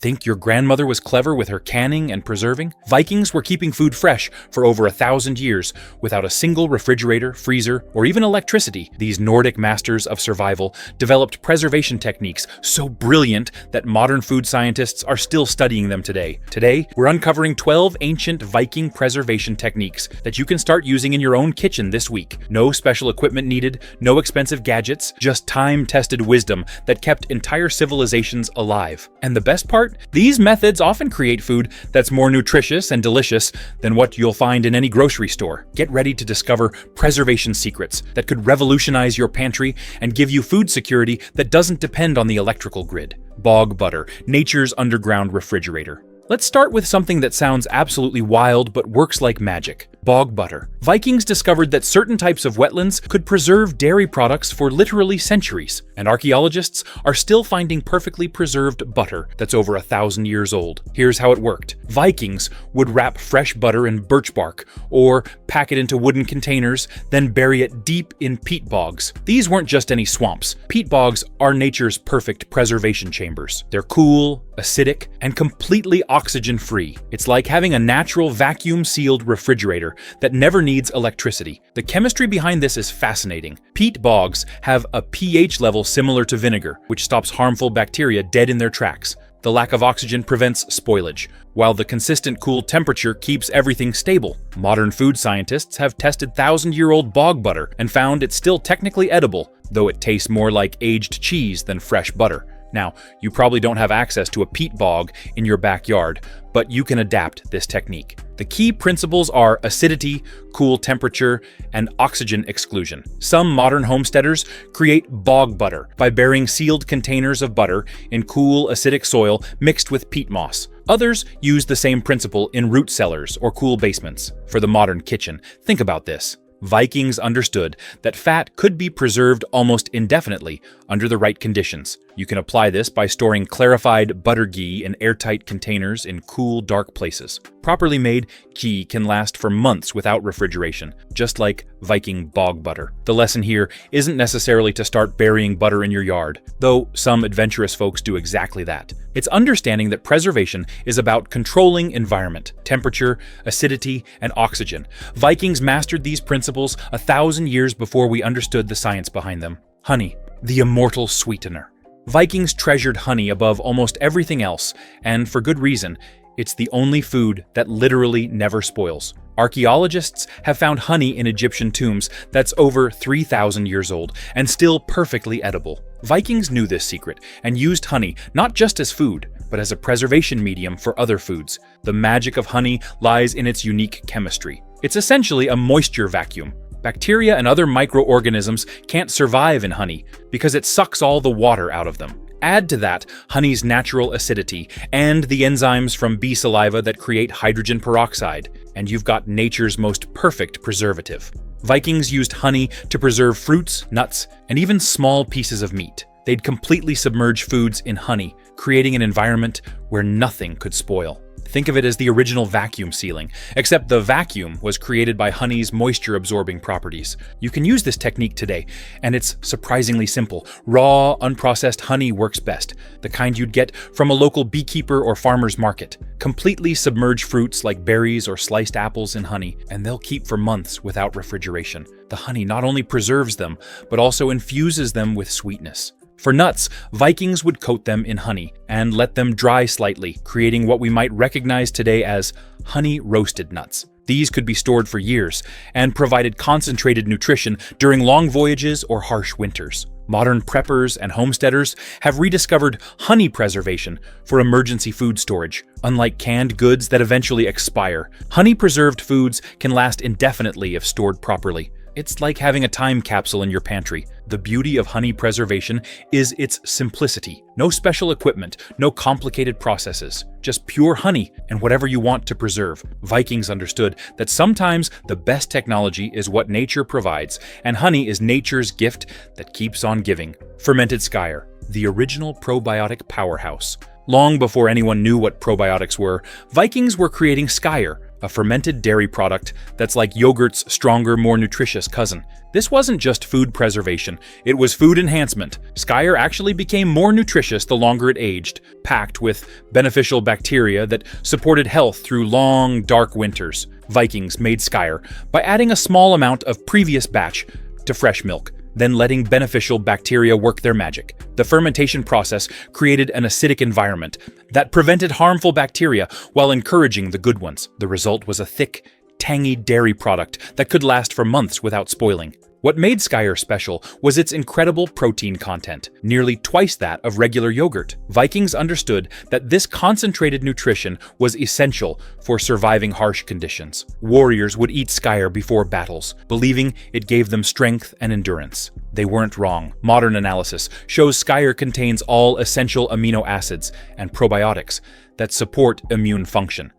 Think your grandmother was clever with her canning and preserving? Vikings were keeping food fresh for over 1,000 years without a single refrigerator, freezer, or even electricity. These Nordic masters of survival developed preservation techniques so brilliant that modern food scientists are still studying them today. Today, we're uncovering 12 ancient Viking preservation techniques that you can start using in your own kitchen this week. No special equipment needed, no expensive gadgets, just time-tested wisdom that kept entire civilizations alive. And the best part? These methods often create food that's more nutritious and delicious than what you'll find in any grocery store. Get ready to discover preservation secrets that could revolutionize your pantry and give you food security that doesn't depend on the electrical grid. Bog Butter, nature's underground refrigerator. Let's start with something that sounds absolutely wild but works like magic. Bog butter. Vikings discovered that certain types of wetlands could preserve dairy products for literally centuries, and archaeologists are still finding perfectly preserved butter that's over 1,000 years old. Here's how it worked. Vikings would wrap fresh butter in birch bark, or pack it into wooden containers, then bury it deep in peat bogs. These weren't just any swamps. Peat bogs are nature's perfect preservation chambers. They're cool, acidic, and completely oxygen-free. It's like having a natural vacuum-sealed refrigerator that never needs electricity. The chemistry behind this is fascinating. Peat bogs have a pH level similar to vinegar, which stops harmful bacteria dead in their tracks. The lack of oxygen prevents spoilage, while the consistent cool temperature keeps everything stable. Modern food scientists have tested 1,000-year-old bog butter and found it's still technically edible, though it tastes more like aged cheese than fresh butter. Now, you probably don't have access to a peat bog in your backyard, but you can adapt this technique. The key principles are acidity, cool temperature, and oxygen exclusion. Some modern homesteaders create bog butter by burying sealed containers of butter in cool, acidic soil mixed with peat moss. Others use the same principle in root cellars or cool basements. For the modern kitchen, think about this. Vikings understood that fat could be preserved almost indefinitely under the right conditions. You can apply this by storing clarified butter ghee in airtight containers in cool, dark places. Properly made ghee can last for months without refrigeration, just like Viking bog butter. The lesson here isn't necessarily to start burying butter in your yard, though some adventurous folks do exactly that. It's understanding that preservation is about controlling environment, temperature, acidity, and oxygen. Vikings mastered these principles 1,000 years before we understood the science behind them. Honey, the immortal sweetener. Vikings treasured honey above almost everything else, and for good reason. It's the only food that literally never spoils. Archaeologists have found honey in Egyptian tombs that's over 3,000 years old and still perfectly edible. Vikings knew this secret and used honey not just as food, but as a preservation medium for other foods. The magic of honey lies in its unique chemistry. It's essentially a moisture vacuum. Bacteria and other microorganisms can't survive in honey because it sucks all the water out of them. Add to that honey's natural acidity and the enzymes from bee saliva that create hydrogen peroxide, and you've got nature's most perfect preservative. Vikings used honey to preserve fruits, nuts, and even small pieces of meat. They'd completely submerge foods in honey, creating an environment where nothing could spoil. Think of it as the original vacuum sealing, except the vacuum was created by honey's moisture-absorbing properties. You can use this technique today, and it's surprisingly simple. Raw, unprocessed honey works best, the kind you'd get from a local beekeeper or farmer's market. Completely submerge fruits like berries or sliced apples in honey, and they'll keep for months without refrigeration. The honey not only preserves them, but also infuses them with sweetness. For nuts, Vikings would coat them in honey and let them dry slightly, creating what we might recognize today as honey-roasted nuts. These could be stored for years and provided concentrated nutrition during long voyages or harsh winters. Modern preppers and homesteaders have rediscovered honey preservation for emergency food storage. Unlike canned goods that eventually expire, honey-preserved foods can last indefinitely if stored properly. It's like having a time capsule in your pantry. The beauty of honey preservation is its simplicity. No special equipment, no complicated processes, just pure honey and whatever you want to preserve. Vikings understood that sometimes the best technology is what nature provides, and honey is nature's gift that keeps on giving. Fermented Skyr, the original probiotic powerhouse. Long before anyone knew what probiotics were, Vikings were creating skyr, a fermented dairy product that's like yogurt's stronger, more nutritious cousin. This wasn't just food preservation, it was food enhancement. Skyr actually became more nutritious the longer it aged, packed with beneficial bacteria that supported health through long, dark winters. Vikings made Skyr by adding a small amount of previous batch to fresh milk, then letting beneficial bacteria work their magic. The fermentation process created an acidic environment that prevented harmful bacteria while encouraging the good ones. The result was a thick, tangy dairy product that could last for months without spoiling. What made Skyr special was its incredible protein content, nearly twice that of regular yogurt. Vikings understood that this concentrated nutrition was essential for surviving harsh conditions. Warriors would eat Skyr before battles, believing it gave them strength and endurance. They weren't wrong. Modern analysis shows Skyr contains all essential amino acids and probiotics that support immune function.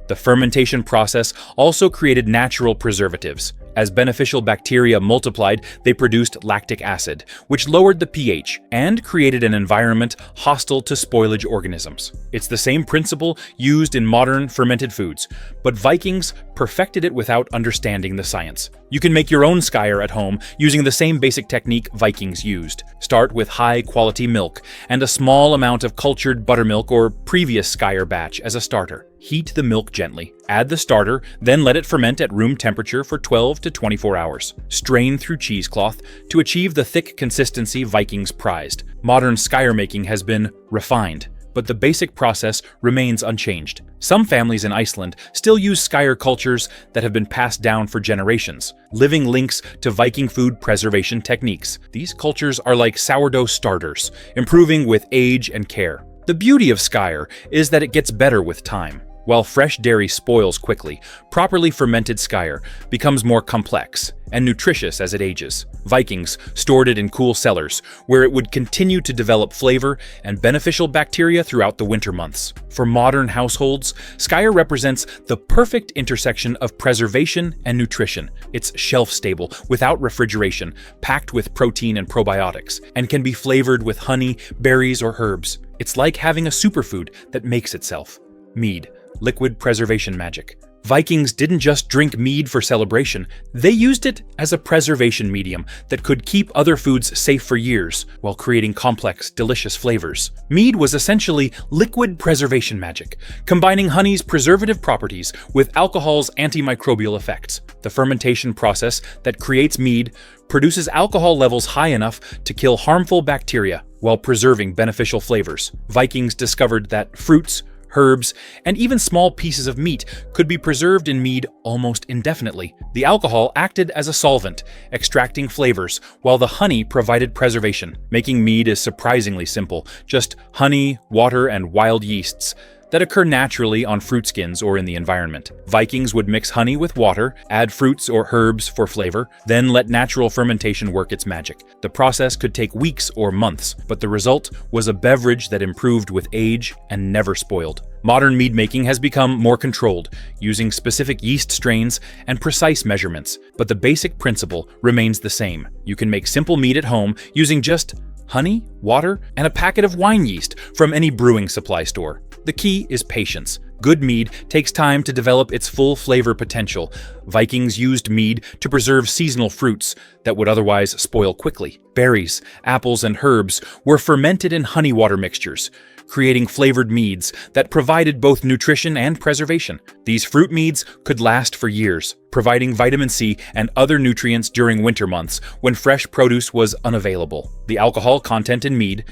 The fermentation process also created natural preservatives. As beneficial bacteria multiplied, they produced lactic acid, which lowered the pH and created an environment hostile to spoilage organisms. It's the same principle used in modern fermented foods, but Vikings perfected it without understanding the science. You can make your own Skyr at home using the same basic technique Vikings used. Start with high-quality milk and a small amount of cultured buttermilk or previous Skyr batch as a starter. Heat the milk gently. Add the starter, then let it ferment at room temperature for 12 to 24 hours. Strain through cheesecloth to achieve the thick consistency Vikings prized. Modern Skyr making has been refined, but the basic process remains unchanged. Some families in Iceland still use Skyr cultures that have been passed down for generations, living links to Viking food preservation techniques. These cultures are like sourdough starters, improving with age and care. The beauty of Skyr is that it gets better with time. While fresh dairy spoils quickly, properly fermented Skyr becomes more complex and nutritious as it ages. Vikings stored it in cool cellars, where it would continue to develop flavor and beneficial bacteria throughout the winter months. For modern households, Skyr represents the perfect intersection of preservation and nutrition. It's shelf-stable, without refrigeration, packed with protein and probiotics, and can be flavored with honey, berries, or herbs. It's like having a superfood that makes itself. Mead. Liquid preservation magic. Vikings didn't just drink mead for celebration, they used it as a preservation medium that could keep other foods safe for years while creating complex, delicious flavors. Mead was essentially liquid preservation magic, combining honey's preservative properties with alcohol's antimicrobial effects. The fermentation process that creates mead produces alcohol levels high enough to kill harmful bacteria while preserving beneficial flavors. Vikings discovered that fruits, herbs, and even small pieces of meat could be preserved in mead almost indefinitely. The alcohol acted as a solvent, extracting flavors, while the honey provided preservation. Making mead is surprisingly simple, just honey, water, and wild yeasts that occur naturally on fruit skins or in the environment. Vikings would mix honey with water, add fruits or herbs for flavor, then let natural fermentation work its magic. The process could take weeks or months, but the result was a beverage that improved with age and never spoiled. Modern mead making has become more controlled, using specific yeast strains and precise measurements, but the basic principle remains the same. You can make simple mead at home using just honey, water, and a packet of wine yeast from any brewing supply store. The key is patience. Good mead takes time to develop its full flavor potential. Vikings used mead to preserve seasonal fruits that would otherwise spoil quickly. Berries, apples, and herbs were fermented in honey water mixtures, creating flavored meads that provided both nutrition and preservation. These fruit meads could last for years, providing vitamin C and other nutrients during winter months when fresh produce was unavailable. The alcohol content in mead,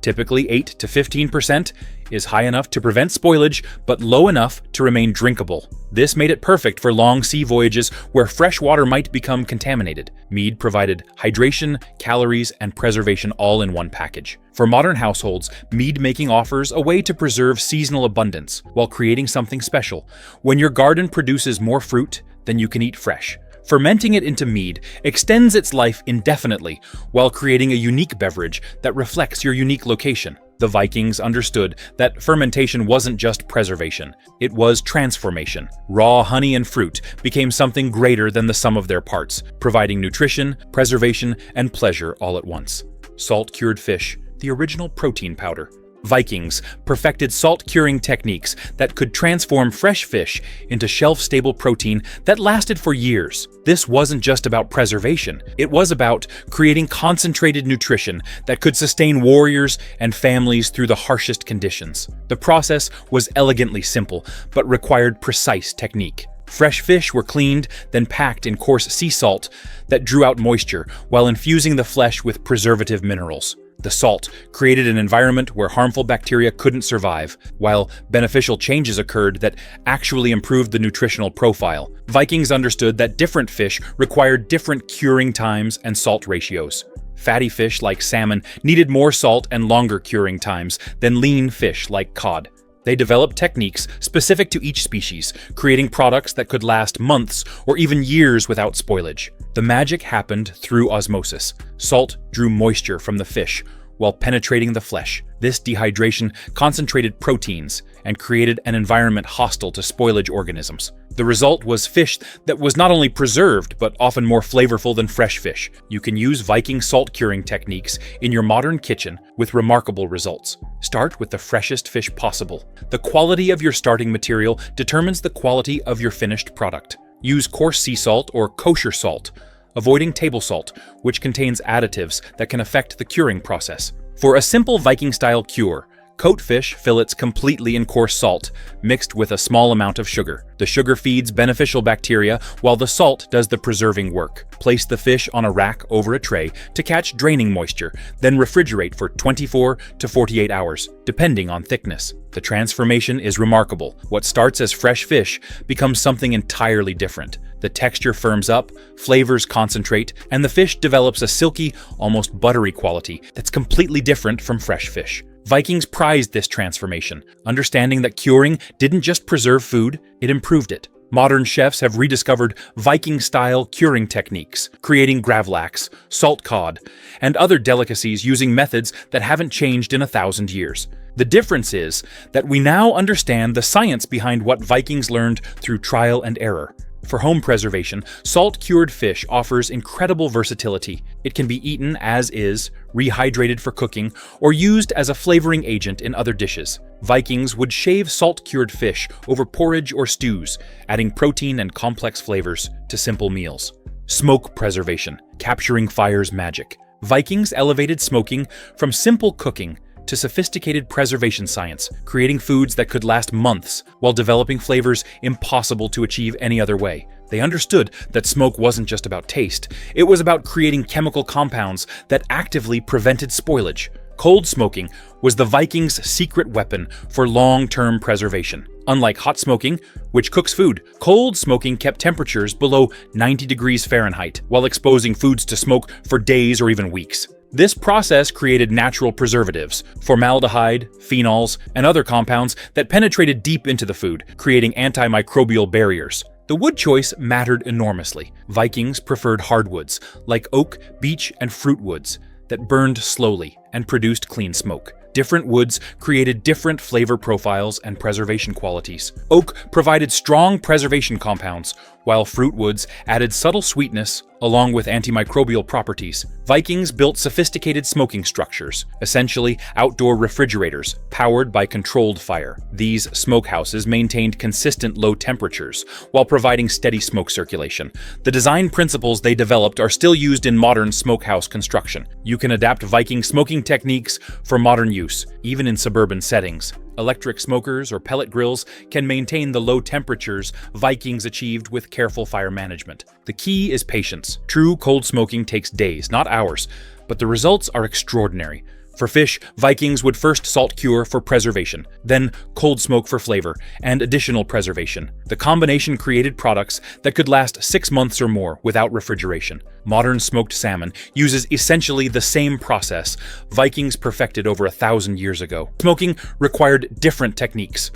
typically 8 to 15%, is high enough to prevent spoilage, but low enough to remain drinkable. This made it perfect for long sea voyages where fresh water might become contaminated. Mead provided hydration, calories, and preservation all in one package. For modern households, mead making offers a way to preserve seasonal abundance while creating something special. When your garden produces more fruit than you can eat fresh, fermenting it into mead extends its life indefinitely while creating a unique beverage that reflects your unique location. The Vikings understood that fermentation wasn't just preservation, it was transformation. Raw honey and fruit became something greater than the sum of their parts, providing nutrition, preservation, and pleasure all at once. Salt-cured fish, the original protein powder. Vikings perfected salt curing techniques that could transform fresh fish into shelf-stable protein that lasted for years. This wasn't just about preservation, it was about creating concentrated nutrition that could sustain warriors and families through the harshest conditions. The process was elegantly simple, but required precise technique. Fresh fish were cleaned, then packed in coarse sea salt that drew out moisture while infusing the flesh with preservative minerals. The salt created an environment where harmful bacteria couldn't survive, while beneficial changes occurred that actually improved the nutritional profile. Vikings understood that different fish required different curing times and salt ratios. Fatty fish like salmon needed more salt and longer curing times than lean fish like cod. They developed techniques specific to each species, creating products that could last months or even years without spoilage. The magic happened through osmosis. Salt drew moisture from the fish while penetrating the flesh. This dehydration concentrated proteins and created an environment hostile to spoilage organisms. The result was fish that was not only preserved, but often more flavorful than fresh fish. You can use Viking salt curing techniques in your modern kitchen with remarkable results. Start with the freshest fish possible. The quality of your starting material determines the quality of your finished product. Use coarse sea salt or kosher salt, avoiding table salt, which contains additives that can affect the curing process. For a simple Viking-style cure, coat fish fillets completely in coarse salt, mixed with a small amount of sugar. The sugar feeds beneficial bacteria, while the salt does the preserving work. Place the fish on a rack over a tray to catch draining moisture, then refrigerate for 24 to 48 hours, depending on thickness. The transformation is remarkable. What starts as fresh fish becomes something entirely different. The texture firms up, flavors concentrate, and the fish develops a silky, almost buttery quality that's completely different from fresh fish. Vikings prized this transformation, understanding that curing didn't just preserve food, it improved it. Modern chefs have rediscovered Viking-style curing techniques, creating gravlax, salt cod, and other delicacies using methods that haven't changed in 1,000 years. The difference is that we now understand the science behind what Vikings learned through trial and error. For home preservation, salt-cured fish offers incredible versatility. It can be eaten as is, rehydrated for cooking, or used as a flavoring agent in other dishes. Vikings would shave salt-cured fish over porridge or stews, adding protein and complex flavors to simple meals. Smoke preservation, capturing fire's magic. Vikings elevated smoking from simple cooking to sophisticated preservation science, creating foods that could last months while developing flavors impossible to achieve any other way. They understood that smoke wasn't just about taste, it was about creating chemical compounds that actively prevented spoilage. Cold smoking was the Vikings' secret weapon for long-term preservation. Unlike hot smoking, which cooks food, cold smoking kept temperatures below 90 degrees Fahrenheit while exposing foods to smoke for days or even weeks. This process created natural preservatives, formaldehyde, phenols, and other compounds that penetrated deep into the food, creating antimicrobial barriers. The wood choice mattered enormously. Vikings preferred hardwoods, like oak, beech, and fruit woods, that burned slowly and produced clean smoke. Different woods created different flavor profiles and preservation qualities. Oak provided strong preservation compounds, while fruit woods added subtle sweetness along with antimicrobial properties. Vikings built sophisticated smoking structures, essentially outdoor refrigerators, powered by controlled fire. These smokehouses maintained consistent low temperatures, while providing steady smoke circulation. The design principles they developed are still used in modern smokehouse construction. You can adapt Viking smoking techniques for modern use, even in suburban settings. Electric smokers or pellet grills can maintain the low temperatures Vikings achieved with careful fire management. The key is patience. True cold smoking takes days, not hours, but the results are extraordinary. For fish, Vikings would first salt cure for preservation, then cold smoke for flavor, and additional preservation. The combination created products that could last 6 months or more without refrigeration. Modern smoked salmon uses essentially the same process Vikings perfected over 1,000 years ago. Smoking required different techniques.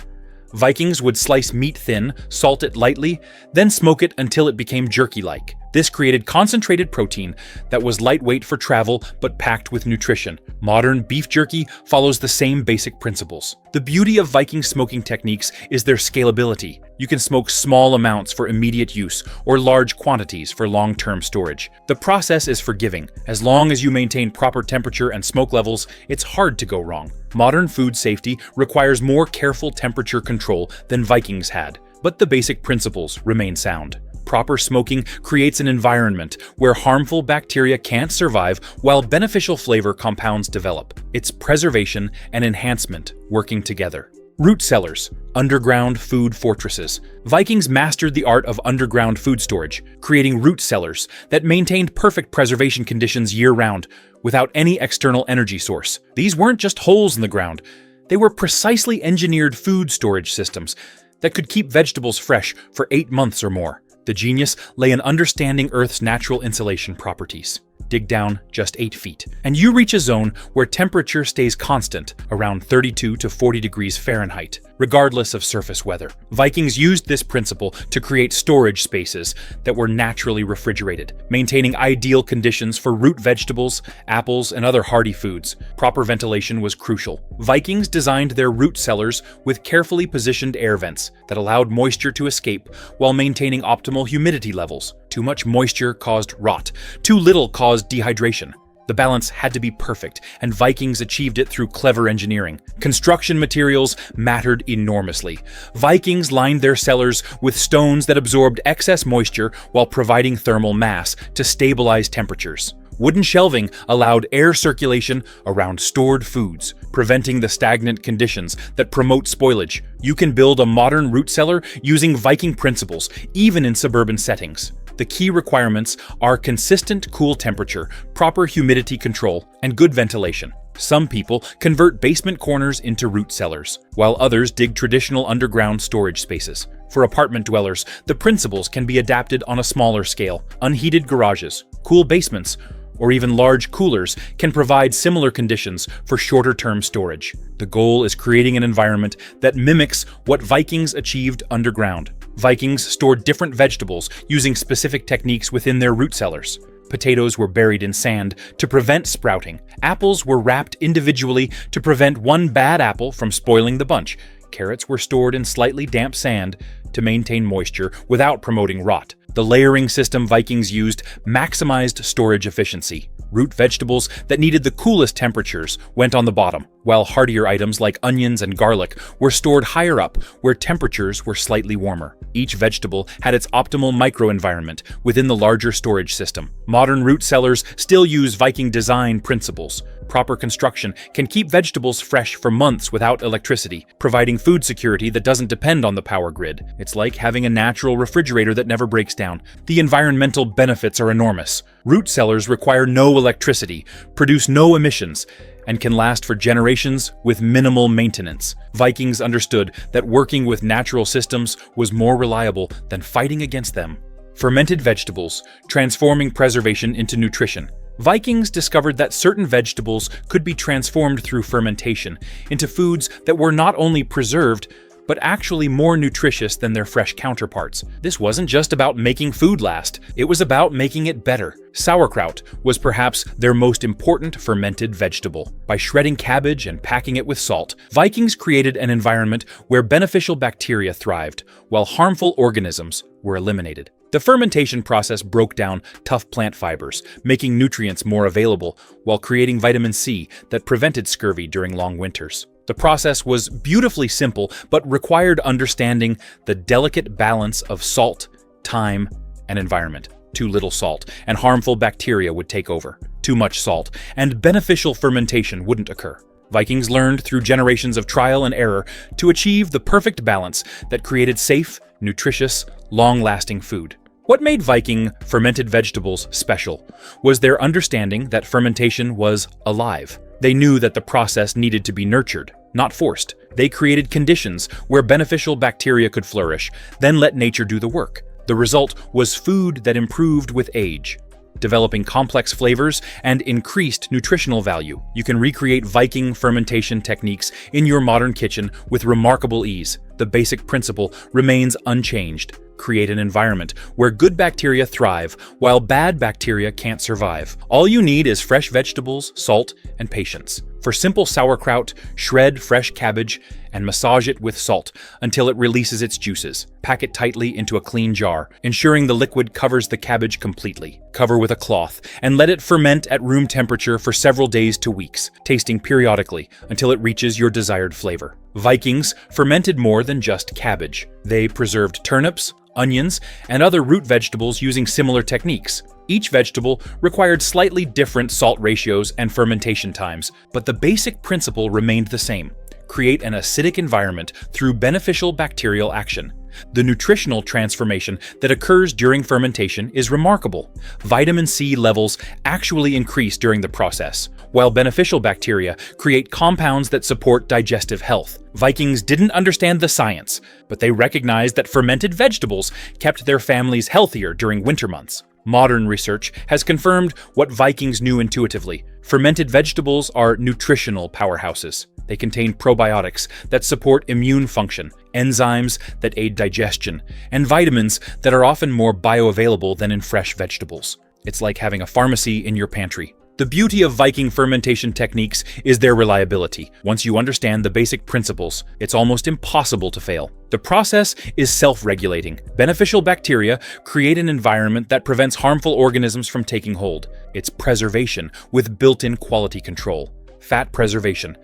Vikings would slice meat thin, salt it lightly, then smoke it until it became jerky-like. This created concentrated protein that was lightweight for travel but packed with nutrition. Modern beef jerky follows the same basic principles. The beauty of Viking smoking techniques is their scalability. You can smoke small amounts for immediate use or large quantities for long-term storage. The process is forgiving. As long as you maintain proper temperature and smoke levels, it's hard to go wrong. Modern food safety requires more careful temperature control than Vikings had, but the basic principles remain sound. Proper smoking creates an environment where harmful bacteria can't survive while beneficial flavor compounds develop. It's preservation and enhancement working together. Root cellars, underground food fortresses. Vikings mastered the art of underground food storage, creating root cellars that maintained perfect preservation conditions year-round without any external energy source. These weren't just holes in the ground. They were precisely engineered food storage systems that could keep vegetables fresh for 8 months or more. The genius lay in understanding Earth's natural insulation properties. Dig down just 8 feet, and you reach a zone where temperature stays constant, around 32 to 40 degrees Fahrenheit, regardless of surface weather. Vikings used this principle to create storage spaces that were naturally refrigerated, maintaining ideal conditions for root vegetables, apples, and other hardy foods. Proper ventilation was crucial. Vikings designed their root cellars with carefully positioned air vents that allowed moisture to escape while maintaining optimal humidity levels. Too much moisture caused rot. Too little caused dehydration. The balance had to be perfect, and Vikings achieved it through clever engineering. Construction materials mattered enormously. Vikings lined their cellars with stones that absorbed excess moisture while providing thermal mass to stabilize temperatures. Wooden shelving allowed air circulation around stored foods, preventing the stagnant conditions that promote spoilage. You can build a modern root cellar using Viking principles, even in suburban settings. The key requirements are consistent cool temperature, proper humidity control, and good ventilation. Some people convert basement corners into root cellars, while others dig traditional underground storage spaces. For apartment dwellers, the principles can be adapted on a smaller scale. Unheated garages, cool basements, or even large coolers can provide similar conditions for shorter-term storage. The goal is creating an environment that mimics what Vikings achieved underground. Vikings stored different vegetables using specific techniques within their root cellars. Potatoes were buried in sand to prevent sprouting. Apples were wrapped individually to prevent one bad apple from spoiling the bunch. Carrots were stored in slightly damp sand to maintain moisture without promoting rot. The layering system Vikings used maximized storage efficiency. Root vegetables that needed the coolest temperatures went on the bottom, while hardier items like onions and garlic were stored higher up where temperatures were slightly warmer. Each vegetable had its optimal microenvironment within the larger storage system. Modern root cellars still use Viking design principles. Proper construction can keep vegetables fresh for months without electricity, providing food security that doesn't depend on the power grid. It's like having a natural refrigerator that never breaks down. The environmental benefits are enormous. Root cellars require no electricity, produce no emissions, and can last for generations with minimal maintenance. Vikings understood that working with natural systems was more reliable than fighting against them. Fermented vegetables, transforming preservation into nutrition. Vikings discovered that certain vegetables could be transformed through fermentation into foods that were not only preserved, but actually more nutritious than their fresh counterparts. This wasn't just about making food last, it was about making it better. Sauerkraut was perhaps their most important fermented vegetable. By shredding cabbage and packing it with salt, Vikings created an environment where beneficial bacteria thrived, while harmful organisms were eliminated. The fermentation process broke down tough plant fibers, making nutrients more available while creating vitamin C that prevented scurvy during long winters. The process was beautifully simple, but required understanding the delicate balance of salt, time, and environment. Too little salt, and harmful bacteria would take over. Too much salt, and beneficial fermentation wouldn't occur. Vikings learned through generations of trial and error to achieve the perfect balance that created safe, nutritious, long-lasting food. What made Viking fermented vegetables special was their understanding that fermentation was alive. They knew that the process needed to be nurtured, not forced. They created conditions where beneficial bacteria could flourish, then let nature do the work. The result was food that improved with age, developing complex flavors and increased nutritional value. You can recreate Viking fermentation techniques in your modern kitchen with remarkable ease. The basic principle remains unchanged. Create an environment where good bacteria thrive while bad bacteria can't survive. All you need is fresh vegetables, salt, and patience. For simple sauerkraut, shred fresh cabbage and massage it with salt until it releases its juices. Pack it tightly into a clean jar, ensuring the liquid covers the cabbage completely. Cover with a cloth and let it ferment at room temperature for several days to weeks, tasting periodically until it reaches your desired flavor. Vikings fermented more than just cabbage. They preserved turnips, onions, and other root vegetables using similar techniques. Each vegetable required slightly different salt ratios and fermentation times, but the basic principle remained the same: create an acidic environment through beneficial bacterial action. The nutritional transformation that occurs during fermentation is remarkable. Vitamin C levels actually increase during the process, while beneficial bacteria create compounds that support digestive health. Vikings didn't understand the science, but they recognized that fermented vegetables kept their families healthier during winter months. Modern research has confirmed what Vikings knew intuitively. Fermented vegetables are nutritional powerhouses. They contain probiotics that support immune function, enzymes that aid digestion, and vitamins that are often more bioavailable than in fresh vegetables. It's like having a pharmacy in your pantry. The beauty of Viking fermentation techniques is their reliability. Once you understand the basic principles, it's almost impossible to fail. The process is self-regulating. Beneficial bacteria create an environment that prevents harmful organisms from taking hold. It's preservation with built-in quality control. Fat preservation,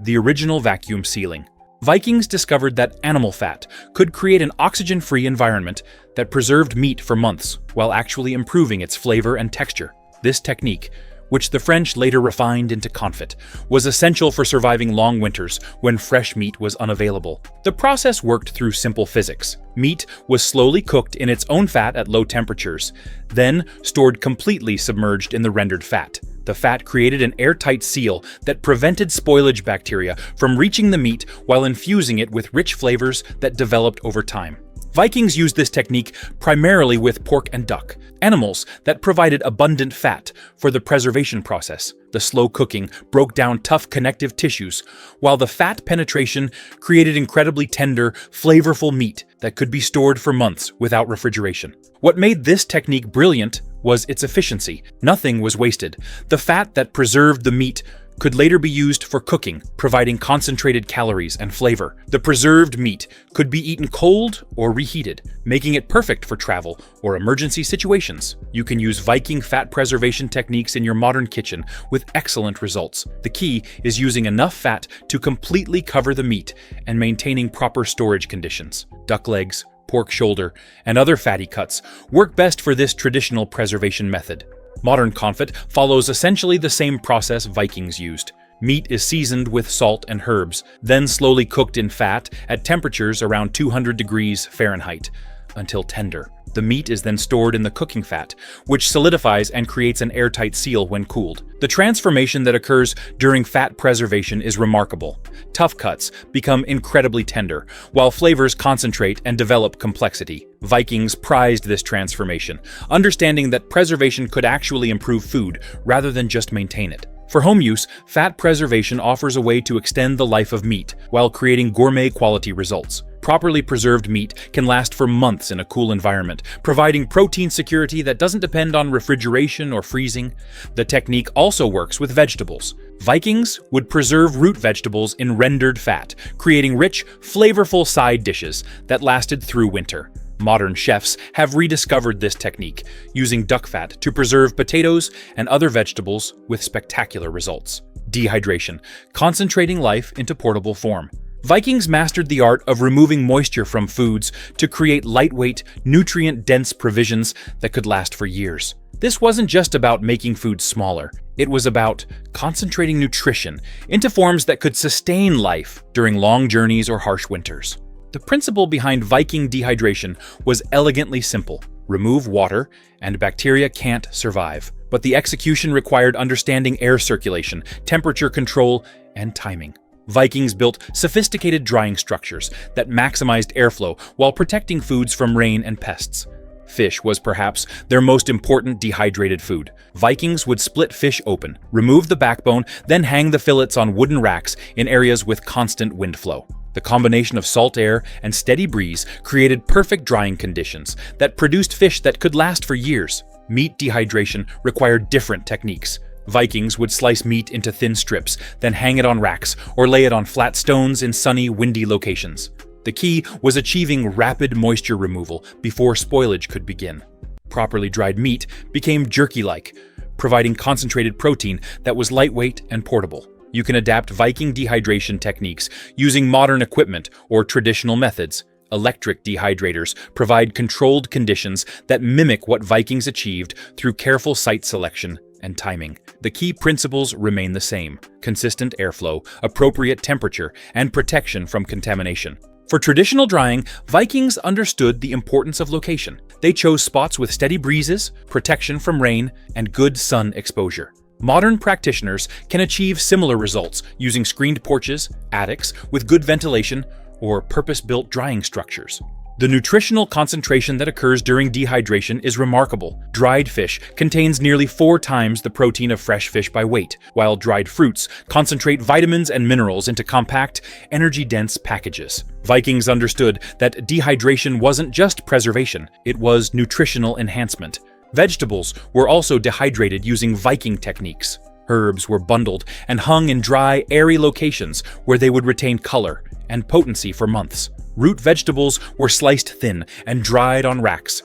the original vacuum sealing. Vikings discovered that animal fat could create an oxygen-free environment that preserved meat for months while actually improving its flavor and texture. This technique, which the French later refined into confit, was essential for surviving long winters when fresh meat was unavailable. The process worked through simple physics. Meat was slowly cooked in its own fat at low temperatures, then stored completely submerged in the rendered fat. The fat created an airtight seal that prevented spoilage bacteria from reaching the meat while infusing it with rich flavors that developed over time. Vikings used this technique primarily with pork and duck, animals that provided abundant fat for the preservation process. The slow cooking broke down tough connective tissues, while the fat penetration created incredibly tender, flavorful meat that could be stored for months without refrigeration. What made this technique brilliant was its efficiency. Nothing was wasted. The fat that preserved the meat could later be used for cooking, providing concentrated calories and flavor. The preserved meat could be eaten cold or reheated, making it perfect for travel or emergency situations. You can use Viking fat preservation techniques in your modern kitchen with excellent results. The key is using enough fat to completely cover the meat and maintaining proper storage conditions. Duck legs, pork shoulder, and other fatty cuts work best for this traditional preservation method. Modern confit follows essentially the same process Vikings used. Meat is seasoned with salt and herbs, then slowly cooked in fat at temperatures around 200 degrees Fahrenheit until tender. The meat is then stored in the cooking fat, which solidifies and creates an airtight seal when cooled. The transformation that occurs during fat preservation is remarkable. Tough cuts become incredibly tender, while flavors concentrate and develop complexity. Vikings prized this transformation, understanding that preservation could actually improve food rather than just maintain it. For home use, fat preservation offers a way to extend the life of meat while creating gourmet quality results. Properly preserved meat can last for months in a cool environment, providing protein security that doesn't depend on refrigeration or freezing. The technique also works with vegetables. Vikings would preserve root vegetables in rendered fat, creating rich, flavorful side dishes that lasted through winter. Modern chefs have rediscovered this technique, using duck fat to preserve potatoes and other vegetables with spectacular results. Dehydration, concentrating life into portable form. Vikings mastered the art of removing moisture from foods to create lightweight, nutrient-dense provisions that could last for years. This wasn't just about making food smaller. It was about concentrating nutrition into forms that could sustain life during long journeys or harsh winters. The principle behind Viking dehydration was elegantly simple. Remove water, and bacteria can't survive. But the execution required understanding air circulation, temperature control, and timing. Vikings built sophisticated drying structures that maximized airflow while protecting foods from rain and pests. Fish was perhaps their most important dehydrated food. Vikings would split fish open, remove the backbone, then hang the fillets on wooden racks in areas with constant wind flow. The combination of salt air and steady breeze created perfect drying conditions that produced fish that could last for years. Meat dehydration required different techniques. Vikings would slice meat into thin strips, then hang it on racks or lay it on flat stones in sunny, windy locations. The key was achieving rapid moisture removal before spoilage could begin. Properly dried meat became jerky-like, providing concentrated protein that was lightweight and portable. You can adapt Viking dehydration techniques using modern equipment or traditional methods. Electric dehydrators provide controlled conditions that mimic what Vikings achieved through careful site selection and timing. The key principles remain the same: consistent airflow, appropriate temperature, and protection from contamination. For traditional drying, Vikings understood the importance of location. They chose spots with steady breezes, protection from rain, and good sun exposure. Modern practitioners can achieve similar results using screened porches, attics with good ventilation, or purpose-built drying structures. The nutritional concentration that occurs during dehydration is remarkable. Dried fish contains nearly 4 times the protein of fresh fish by weight, while dried fruits concentrate vitamins and minerals into compact, energy-dense packages. Vikings understood that dehydration wasn't just preservation, it was nutritional enhancement. Vegetables were also dehydrated using Viking techniques. Herbs were bundled and hung in dry, airy locations where they would retain color and potency for months. Root vegetables were sliced thin and dried on racks,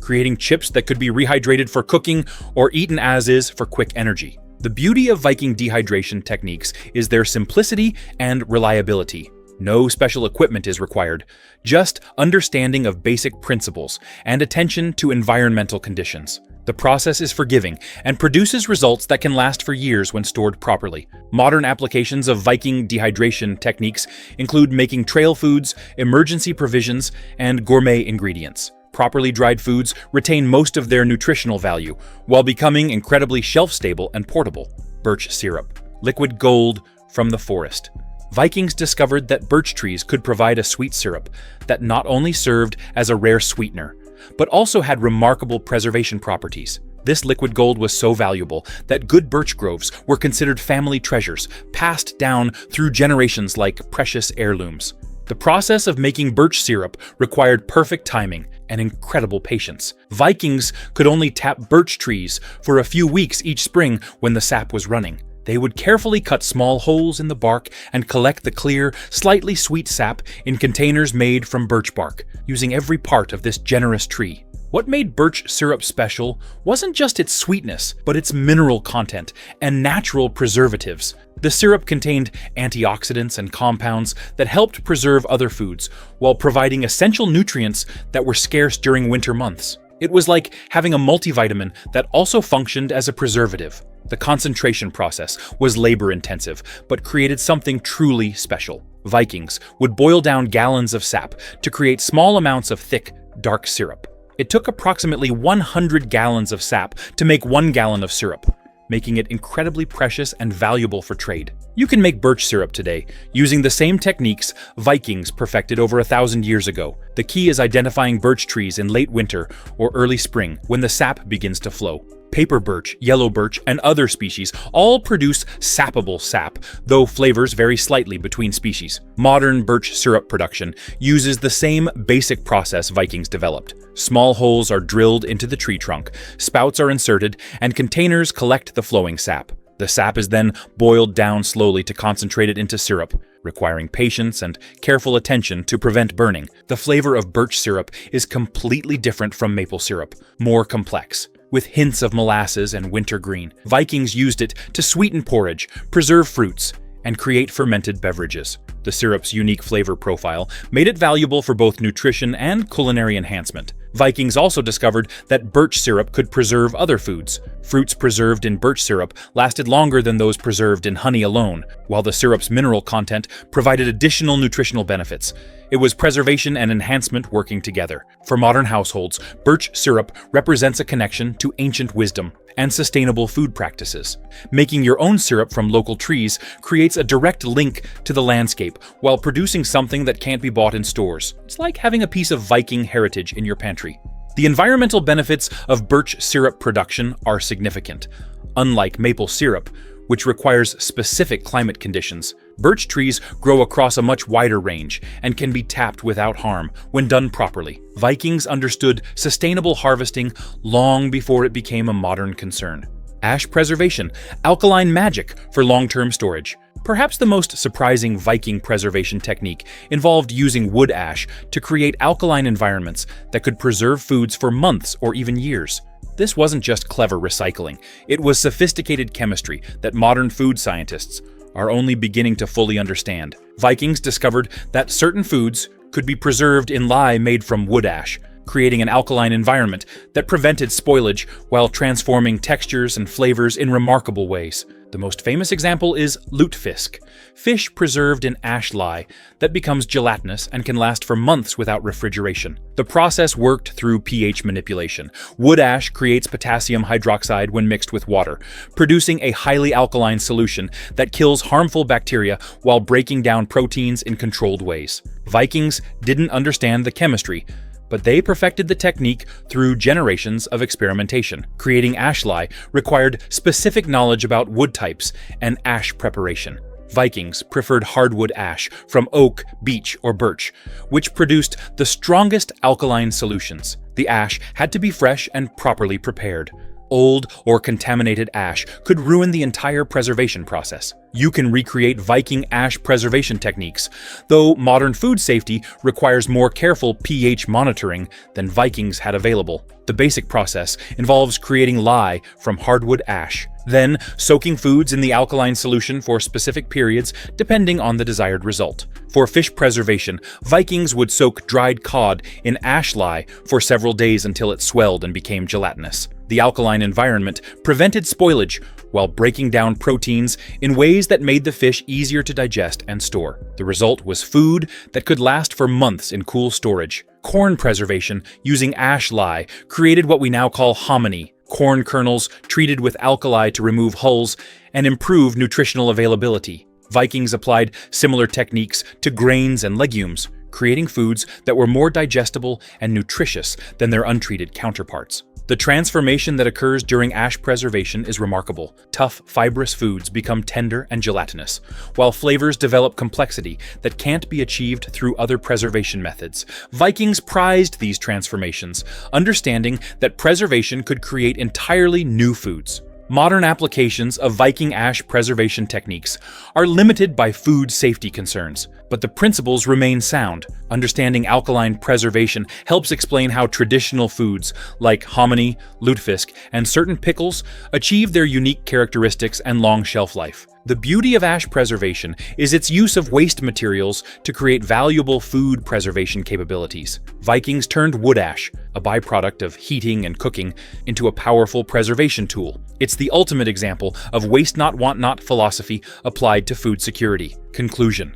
creating chips that could be rehydrated for cooking or eaten as is for quick energy. The beauty of Viking dehydration techniques is their simplicity and reliability. No special equipment is required, just understanding of basic principles and attention to environmental conditions. The process is forgiving and produces results that can last for years when stored properly. Modern applications of Viking dehydration techniques include making trail foods, emergency provisions, and gourmet ingredients. Properly dried foods retain most of their nutritional value while becoming incredibly shelf-stable and portable. Birch syrup, liquid gold from the forest. Vikings discovered that birch trees could provide a sweet syrup that not only served as a rare sweetener, but also had remarkable preservation properties. This liquid gold was so valuable that good birch groves were considered family treasures, passed down through generations like precious heirlooms. The process of making birch syrup required perfect timing and incredible patience. Vikings could only tap birch trees for a few weeks each spring when the sap was running. They would carefully cut small holes in the bark and collect the clear, slightly sweet sap in containers made from birch bark, using every part of this generous tree. What made birch syrup special wasn't just its sweetness, but its mineral content and natural preservatives. The syrup contained antioxidants and compounds that helped preserve other foods, while providing essential nutrients that were scarce during winter months. It was like having a multivitamin that also functioned as a preservative. The concentration process was labor-intensive, but created something truly special. Vikings would boil down gallons of sap to create small amounts of thick, dark syrup. It took approximately 100 gallons of sap to make 1 gallon of syrup, making it incredibly precious and valuable for trade. You can make birch syrup today using the same techniques Vikings perfected over 1,000 years ago. The key is identifying birch trees in late winter or early spring when the sap begins to flow. Paper birch, yellow birch, and other species all produce sappable sap, though flavors vary slightly between species. Modern birch syrup production uses the same basic process Vikings developed. Small holes are drilled into the tree trunk, spouts are inserted, and containers collect the flowing sap. The sap is then boiled down slowly to concentrate it into syrup, requiring patience and careful attention to prevent burning. The flavor of birch syrup is completely different from maple syrup, more complex, with hints of molasses and wintergreen. Vikings used it to sweeten porridge, preserve fruits, and create fermented beverages. The syrup's unique flavor profile made it valuable for both nutrition and culinary enhancement. Vikings also discovered that birch syrup could preserve other foods. Fruits preserved in birch syrup lasted longer than those preserved in honey alone, while the syrup's mineral content provided additional nutritional benefits. It was preservation and enhancement working together. For modern households, birch syrup represents a connection to ancient wisdom and sustainable food practices. Making your own syrup from local trees creates a direct link to the landscape while producing something that can't be bought in stores. It's like having a piece of Viking heritage in your pantry. The environmental benefits of birch syrup production are significant. Unlike maple syrup, which requires specific climate conditions, birch trees grow across a much wider range and can be tapped without harm when done properly. Vikings understood sustainable harvesting long before it became a modern concern. Ash preservation, alkaline magic for long-term storage. Perhaps the most surprising Viking preservation technique involved using wood ash to create alkaline environments that could preserve foods for months or even years. This wasn't just clever recycling, it was sophisticated chemistry that modern food scientists are only beginning to fully understand. Vikings discovered that certain foods could be preserved in lye made from wood ash, creating an alkaline environment that prevented spoilage while transforming textures and flavors in remarkable ways. The most famous example is lutefisk, fish preserved in ash lye that becomes gelatinous and can last for months without refrigeration. The process worked through pH manipulation. Wood ash creates potassium hydroxide when mixed with water, producing a highly alkaline solution that kills harmful bacteria while breaking down proteins in controlled ways. Vikings didn't understand the chemistry, but they perfected the technique through generations of experimentation. Creating ash lye required specific knowledge about wood types and ash preparation. Vikings preferred hardwood ash from oak, beech, or birch, which produced the strongest alkaline solutions. The ash had to be fresh and properly prepared. Old or contaminated ash could ruin the entire preservation process. You can recreate Viking ash preservation techniques, though modern food safety requires more careful pH monitoring than Vikings had available. The basic process involves creating lye from hardwood ash, then soaking foods in the alkaline solution for specific periods depending on the desired result. For fish preservation, Vikings would soak dried cod in ash lye for several days until it swelled and became gelatinous. The alkaline environment prevented spoilage while breaking down proteins in ways that made the fish easier to digest and store. The result was food that could last for months in cool storage. Corn preservation using ash lye created what we now call hominy, corn kernels treated with alkali to remove hulls and improve nutritional availability. Vikings applied similar techniques to grains and legumes, creating foods that were more digestible and nutritious than their untreated counterparts. The transformation that occurs during ash preservation is remarkable. Tough, fibrous foods become tender and gelatinous, while flavors develop complexity that can't be achieved through other preservation methods. Vikings prized these transformations, understanding that preservation could create entirely new foods. Modern applications of Viking ash preservation techniques are limited by food safety concerns, but the principles remain sound. Understanding alkaline preservation helps explain how traditional foods like hominy, lutefisk, and certain pickles achieve their unique characteristics and long shelf life. The beauty of ash preservation is its use of waste materials to create valuable food preservation capabilities. Vikings turned wood ash, a byproduct of heating and cooking, into a powerful preservation tool. It's the ultimate example of waste not, want not philosophy applied to food security. Conclusion: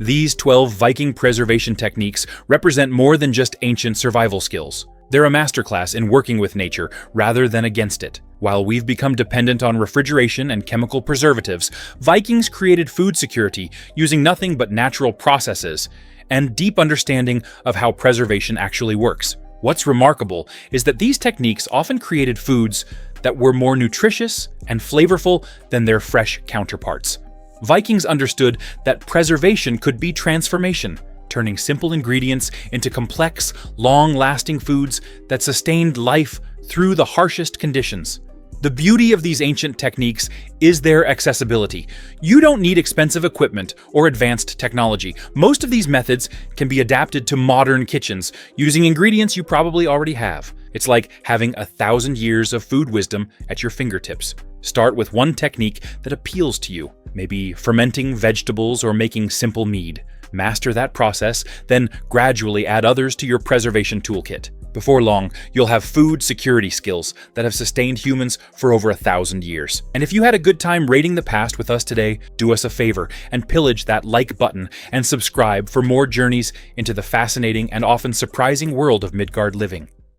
these 12 Viking preservation techniques represent more than just ancient survival skills. They're a masterclass in working with nature rather than against it. While we've become dependent on refrigeration and chemical preservatives, Vikings created food security using nothing but natural processes and deep understanding of how preservation actually works. What's remarkable is that these techniques often created foods that were more nutritious and flavorful than their fresh counterparts. Vikings understood that preservation could be transformation, turning simple ingredients into complex, long-lasting foods that sustained life through the harshest conditions. The beauty of these ancient techniques is their accessibility. You don't need expensive equipment or advanced technology. Most of these methods can be adapted to modern kitchens using ingredients you probably already have. It's like having 1,000 years of food wisdom at your fingertips. Start with one technique that appeals to you, maybe fermenting vegetables or making simple mead. Master that process, then gradually add others to your preservation toolkit. Before long, you'll have food security skills that have sustained humans for over 1,000 years. And if you had a good time raiding the past with us today, do us a favor and pillage that like button and subscribe for more journeys into the fascinating and often surprising world of Midgard living.